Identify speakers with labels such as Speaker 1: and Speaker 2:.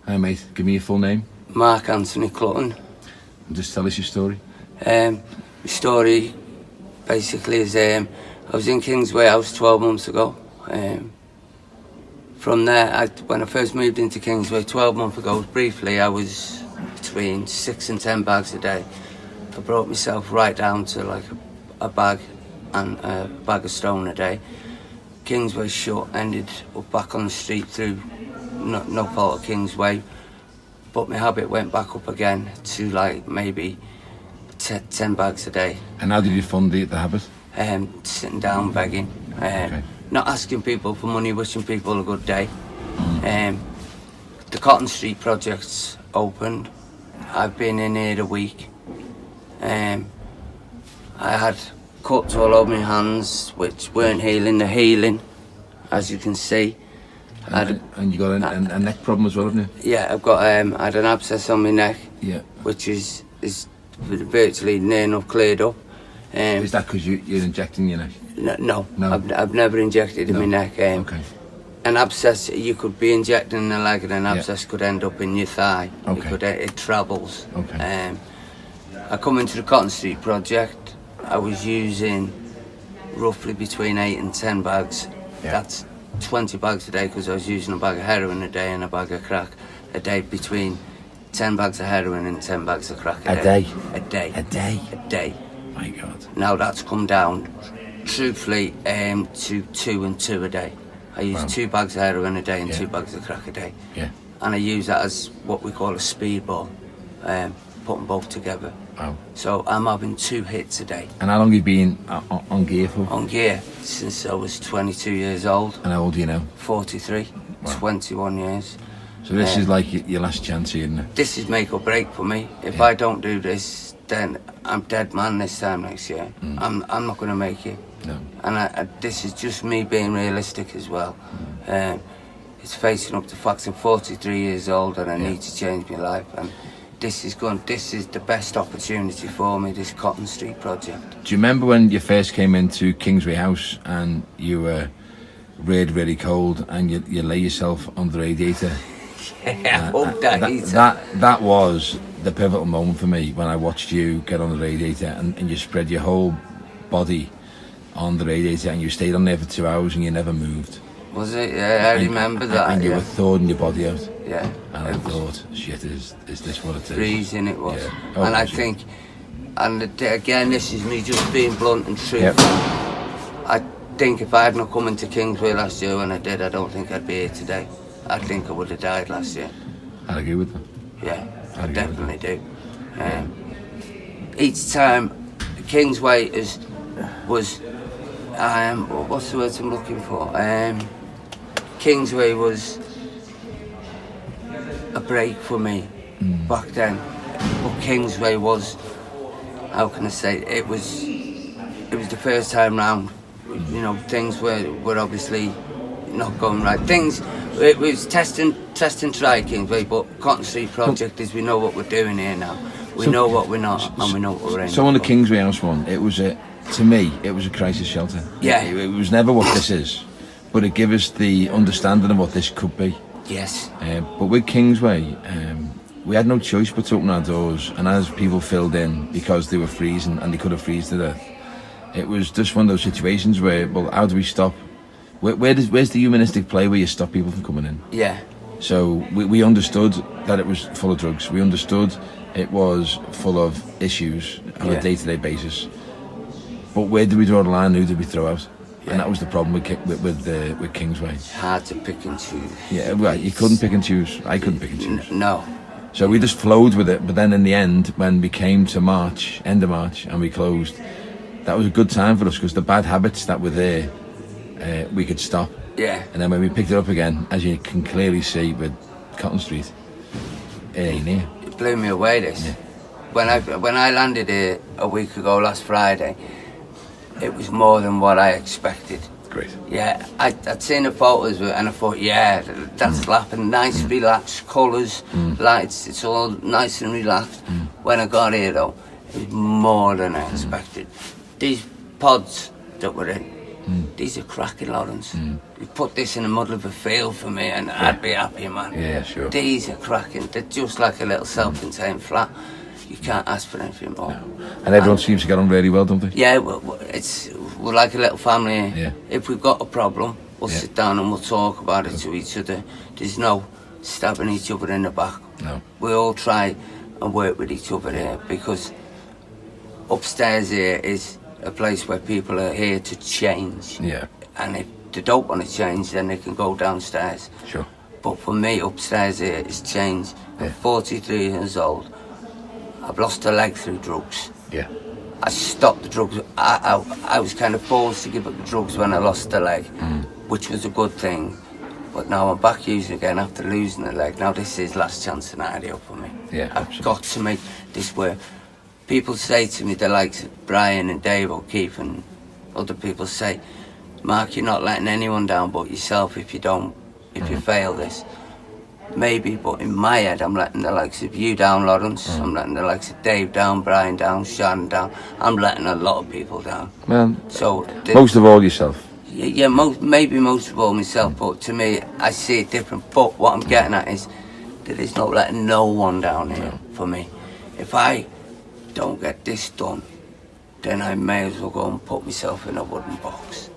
Speaker 1: Hi mate, give me your full name.
Speaker 2: Mark Antony Clutton.
Speaker 1: And just tell us your story.
Speaker 2: My story basically is I was in Kingsway House 12 months ago. From there, when I first moved into Kingsway 12 months ago, briefly I was between 6 and 10 bags a day. I brought myself right down to like a bag and a bag of stone a day. Kingsway shut, ended up back on the street through no fault of Kingsway, but my habit went back up again to like maybe 10 bags a day.
Speaker 1: And how did you fund the habit?
Speaker 2: Sitting down begging,
Speaker 1: Okay.
Speaker 2: not asking people for money, wishing people a good day. The Cotton Street project's opened. I've been in here a week. I had cuts all over my hands which weren't healing. They're healing, as you can see.
Speaker 1: And you got a neck problem as well, haven't you?
Speaker 2: Yeah, I've got I had an abscess on my neck,
Speaker 1: Yeah.
Speaker 2: which is virtually near enough cleared up.
Speaker 1: Is that because you're injecting your neck?
Speaker 2: No.
Speaker 1: No.
Speaker 2: I've never injected in my neck.
Speaker 1: Okay.
Speaker 2: An abscess, you could be injecting in the leg, and an abscess could end up in your thigh.
Speaker 1: Okay.
Speaker 2: It travels.
Speaker 1: Okay.
Speaker 2: I come into the Cotton Street project. I was using roughly between 8 and 10 bags.
Speaker 1: Yeah.
Speaker 2: That's 20 bags a day, because I was using a bag of heroin a day and a bag of crack a day. Between 10 bags of heroin and 10 bags of crack a day. A day.
Speaker 1: A day?
Speaker 2: A day.
Speaker 1: My God.
Speaker 2: Now that's come down, truthfully, to 2 and 2 a day. I use 2 bags of heroin a day and 2 bags of crack a day.
Speaker 1: Yeah.
Speaker 2: And I use that as what we call a speedball, put them both together.
Speaker 1: Wow.
Speaker 2: So I'm having 2 hits a day.
Speaker 1: And how long have you been on gear for?
Speaker 2: On gear since I was 22 years old.
Speaker 1: And how old are you now?
Speaker 2: 43,
Speaker 1: Wow.
Speaker 2: 21 years.
Speaker 1: So this is like your last chance here, isn't it?
Speaker 2: This is make or break for me. If I don't do this, then I'm dead man this time next year. I'm not going to make it.
Speaker 1: No.
Speaker 2: And this is just me being realistic as well. It's facing up to facts. I'm 43 years old and I need to change my life. And this is the best opportunity for me, this Cotton Street project.
Speaker 1: Do you remember when you first came into Kingsway House and you were really, really cold and you lay yourself on the radiator?
Speaker 2: Yeah,
Speaker 1: that was the pivotal moment for me, when I watched you get on the radiator and you spread your whole body on the radiator and you stayed on there for 2 hours and you never moved.
Speaker 2: Was it? Yeah, I remember that.
Speaker 1: And you were thawing your body out.
Speaker 2: Yeah.
Speaker 1: And I thought, shit, is this what it is?
Speaker 2: Freezing it was.
Speaker 1: Yeah. Oh,
Speaker 2: and I
Speaker 1: was it?
Speaker 2: think, and again, this is me just being blunt and truthful.
Speaker 1: Yep.
Speaker 2: I think if I had not come into Kingsway last year when I did, I don't think I'd be here today. I think I would have died last year.
Speaker 1: I'd agree with that.
Speaker 2: Yeah, I
Speaker 1: agree
Speaker 2: definitely do. Each time Kingsway was what's the words I'm looking for? Kingsway was a break for me back then. But Kingsway was, how can I say, it was the first time round. You know, things were obviously not going right. It was test and try Kingsway, but Cotton Street project is, we know what we're doing here now. We know what we're not, and we know what we're in.
Speaker 1: So on the Kingsway House one, to me, it was a crisis shelter.
Speaker 2: Yeah.
Speaker 1: It was never what this is, but it gave us the understanding of what this could be.
Speaker 2: Yes.
Speaker 1: But with Kingsway, we had no choice but to open our doors, and as people filled in because they were freezing and they could have frozen to death, it was just one of those situations where, well, how do we stop? Where's the humanistic play where you stop people from coming in?
Speaker 2: Yeah.
Speaker 1: So we understood that it was full of drugs. We understood it was full of issues on a day-to-day basis. But where did we draw the line? Who did we throw out? Yeah. And that was the problem with Kingsway.
Speaker 2: Hard to pick and choose.
Speaker 1: Yeah, right. You couldn't pick and choose. I couldn't pick and choose.
Speaker 2: No.
Speaker 1: So we just flowed with it. But then in the end, when we came to March, end of March, and we closed, that was a good time for us, because the bad habits that were there, we could stop.
Speaker 2: Yeah.
Speaker 1: And then when we picked it up again, as you can clearly see with Cotton Street, it ain't here.
Speaker 2: It blew me away, this.
Speaker 1: Yeah.
Speaker 2: When I landed here a week ago, last Friday, it was more than what I expected.
Speaker 1: Great.
Speaker 2: Yeah, I'd seen the photos and I thought, yeah, that's laughing, nice, relaxed, colours, lights, it's all nice and relaxed. When I got here though, it was more than I expected. These pods that we're in, these are cracking Lawrence. You put this in the middle of a field for me and I'd be happy, man.
Speaker 1: Yeah, sure.
Speaker 2: These are cracking. They're just like a little self-contained flat. You can't ask for anything more.
Speaker 1: No. And everyone seems to get on really well, don't they?
Speaker 2: Yeah, we're like a little family.
Speaker 1: Yeah.
Speaker 2: If we've got a problem, we'll sit down and we'll talk about it to each other. There's no stabbing each other in the back.
Speaker 1: No.
Speaker 2: We all try and work with each other here, because upstairs here is a place where people are here to change.
Speaker 1: Yeah.
Speaker 2: And if they don't want to change, then they can go downstairs.
Speaker 1: Sure.
Speaker 2: But for me, upstairs here is change. I'm 43 years old. I've lost a leg through drugs.
Speaker 1: Yeah.
Speaker 2: I stopped the drugs. I was kind of forced to give up the drugs when I lost the leg, which was a good thing. But now I'm back using again after losing the leg. Now this is last chance scenario for me.
Speaker 1: Yeah,
Speaker 2: I've got to make this work. People say to me, the likes of Brian and Dave O'Keefe and other people say, Mark, you're not letting anyone down but yourself if you fail this. Maybe, but in my head, I'm letting the likes of you down, Lawrence. I'm letting the likes of Dave down, Brian down, Sharon down. I'm letting a lot of people down.
Speaker 1: Well,
Speaker 2: so
Speaker 1: most of all yourself.
Speaker 2: Yeah, maybe most of all myself, but to me, I see it different. But what I'm getting at is that it's not letting no one down here for me. If I don't get this done, then I may as well go and put myself in a wooden box.